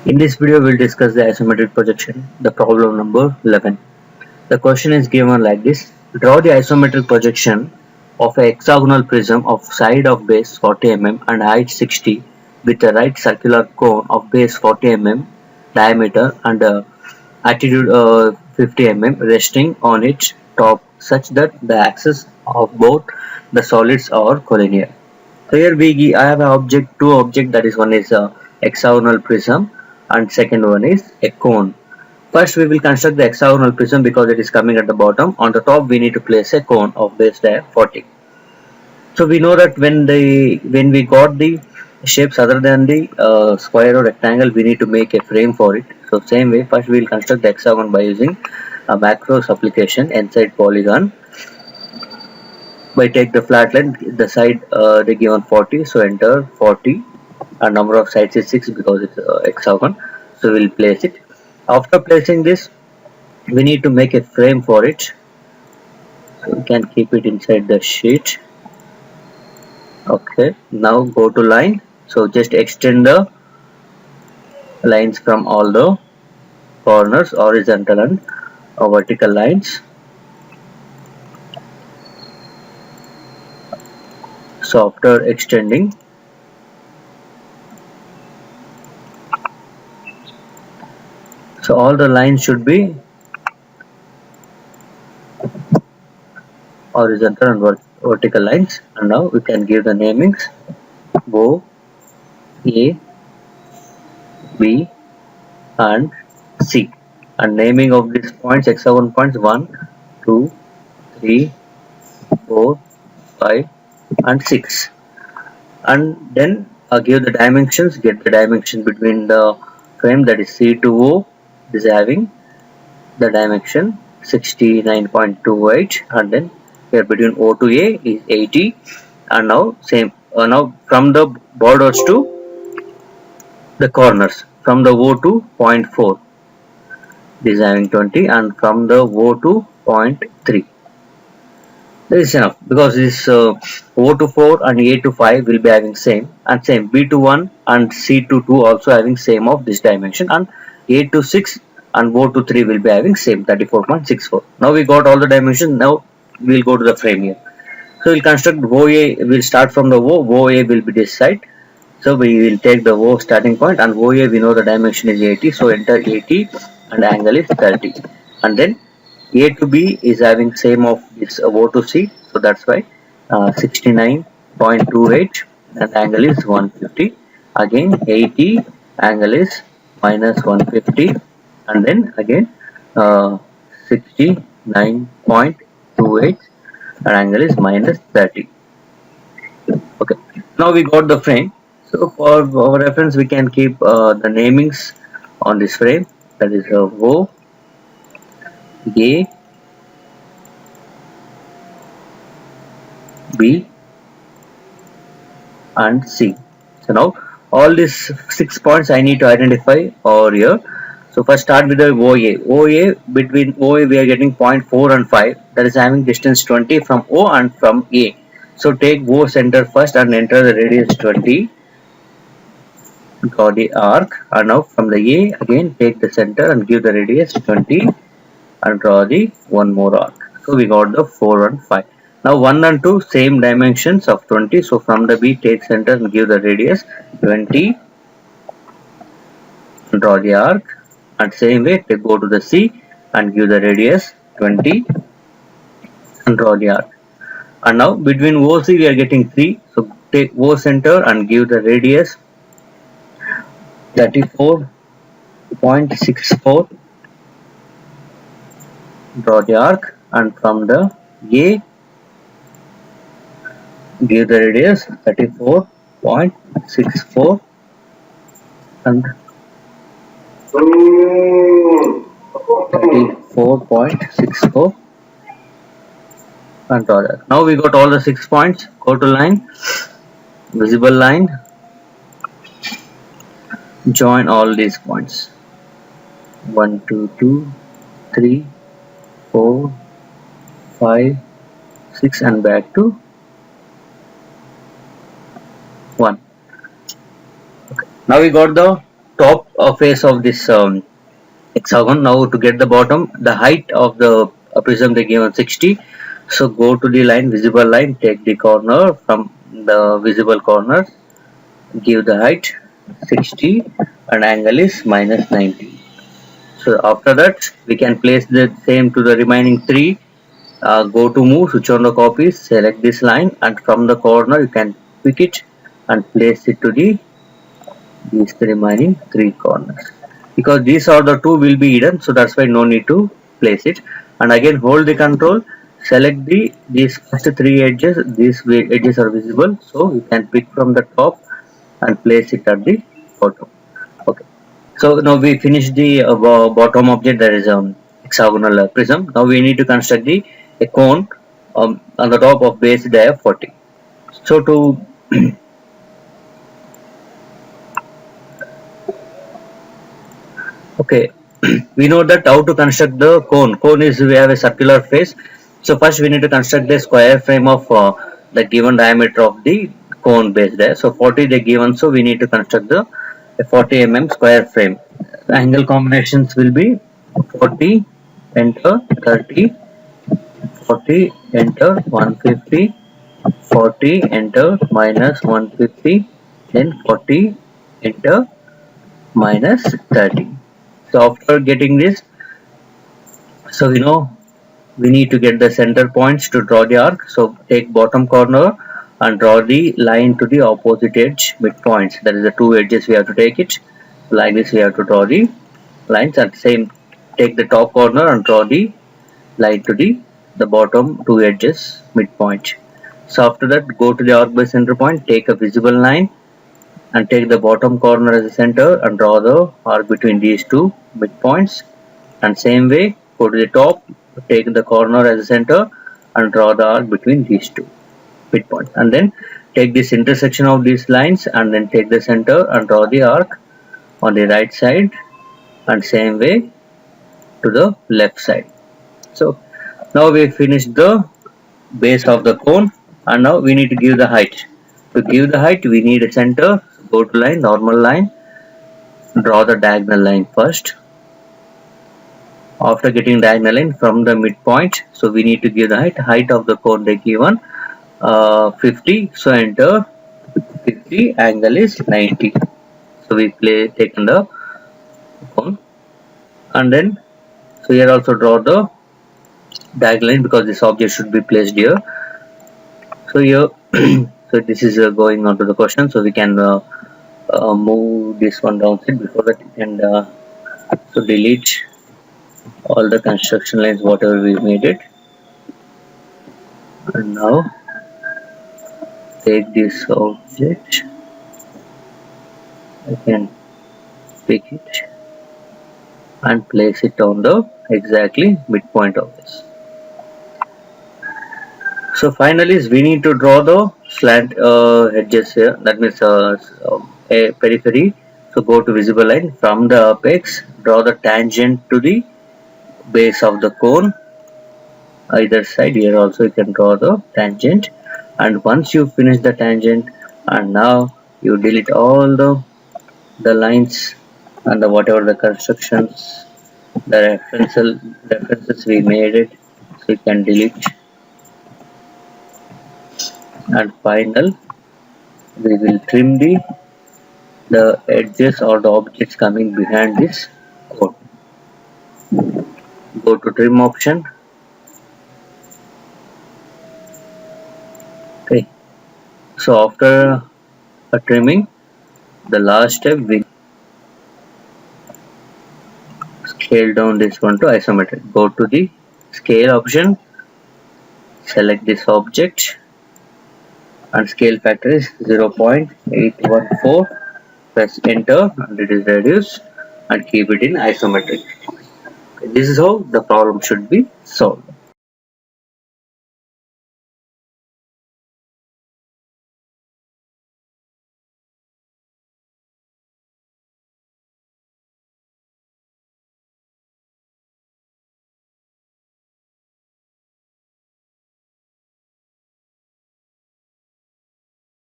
In this video, we'll discuss the isometric projection, the problem number 11. The question is given like this. Draw the isometric projection of a hexagonal prism of side of base 40 mm and height 60 with a right circular cone of base 40 mm diameter and altitude 50 mm resting on its top such that the axes of both the solids are collinear. So here I have two object, that is one is a hexagonal prism and second one is a cone. First we will construct the hexagonal prism because it is coming at the bottom. On the top we need to place a cone of base diameter 40. So we know that when we got the shapes other than the square or rectangle, we need to make a frame for it. So same way, first we will construct the hexagon by using a macros application inside polygon. By take the flat line, the side they given 40, so enter 40 and number of sides is 6 because it's hexagon, so we'll place it. After placing this, we need to make a frame for it, so we can keep it inside the sheet. Okay, now go to line, so just extend the lines from all the corners, horizontal and vertical lines. So after extending, so all the lines should be horizontal and vertical lines, and now we can give the namings O, A, B and C, and naming of these points, hexagon points 1, 2, 3, 4, 5 and 6, and then give the dimensions, get the dimension between the frame, that is C to O is having the dimension 69.28, and then here between O to A is 80, and now same now from the borders to the corners, from the O to 0.4 this is having 20, and from the O to 0.3. This is enough because this O to 4 and A to 5 will be having same, and same B to 1 and C to 2 also having same of this dimension, and A to 6 and O to 3 will be having same 34.64. Now we got all the dimensions. Now we will go to the frame here. So we'll construct OA, we'll start from the OA will be this side. So we will take the O starting point, and OA we know the dimension is 80, so enter 80 and angle is 30, and then A to B is having same of this O to C, so that's why 69.28 and angle is 150. Again 80 angle is minus 150, and then again 69.28 and angle is minus 30. Okay, now we got the frame. So for our reference, we can keep the namings on this frame, that is O, A, B and C. So now all these 6 points I need to identify over here. So first start with the OA. OA, between OA we are getting 0.4 and 5, that is having distance 20 from O and from A. So take O center first and enter the radius 20. Draw the arc, and now from the A again take the center and give the radius 20 and draw the one more arc. So we got the 4 and 5. Now 1 and 2 same dimensions of 20, so from the B take center and give the radius 20 and draw the arc, and same way they go to the C and give the radius 20 and draw the arc. And now between OC we are getting 3, so take O center and give the radius 34.64, draw the arc, and from the A give the radius 34.64 and 34.64 and draw that. Now we got all the 6 points. Go to line, visible line, join all these points 1, 2, 2, 3, 4, 5, 6 and back to 1. Okay. Now we got the top face of this hexagon. Now to get the bottom, the height of the prism they given 60. So go to the line, visible line, take the corner from the visible corner, give the height 60 and angle is minus 90. So after that we can place the same to the remaining three. Go to move, switch on the copies, select this line and from the corner you can pick it and place it to these remaining three corners. Because these are the two will be hidden, so that's why no need to place it. And again hold the control, select these first three edges. These edges are visible, so you can pick from the top and place it at the bottom. Okay. So now we finished the bottom object, that is hexagonal prism. Now we need to construct a cone on the top of base dia 40. So to okay, we know that how to construct the cone. Cone is we have a circular face. So first we need to construct the square frame of the given diameter of the cone base there. So 40 they given, so we need to construct the 40 mm square frame. The angle combinations will be 40 enter 30, 40 enter 150, 40 enter minus 150, then 40 enter minus 30. So after getting this, so we know we need to get the center points to draw the arc. So take bottom corner and draw the line to the opposite edge midpoints. That is the two edges we have to take it. Like this we have to draw the lines, and same take the top corner and draw the line to the bottom two edges midpoint. So after that go to the arc by center point, take a visible line and take the bottom corner as a center and draw the arc between these two midpoints. And same way go to the top, take the corner as a center and draw the arc between these two midpoints. And then take this intersection of these lines and then take the center and draw the arc on the right side, and same way to the left side. So now we finished the base of the cone, and now we need to give the height. To give the height we need a center. Go to line, normal line, draw the diagonal line first. After getting diagonal line from the midpoint, so we need to give the height of the cone they given 50. So enter 50, angle is 90. So we taken the cone, and then so here also draw the diagonal line because this object should be placed here. So here so this is going on to the question, so we can move this one downside. Before that you can so delete all the construction lines whatever we made it, and now take this object, I can pick it and place it on the exactly midpoint of this. So finally we need to draw the slant edges here, that means a periphery. So go to visible line, from the apex draw the tangent to the base of the cone. Either side here also you can draw the tangent, and once you finish the tangent, and now you delete all the lines and whatever the constructions, the references we made it, so you can delete. And final we will trim the edges or the objects coming behind this cone. Go to trim option. Okay, so after trimming, the last step we scale down this one to isometric. Go to the scale option, select this object and scale factor is 0.814. Press enter and it is reduced, and keep it in isometric. Okay, this is how the problem should be solved.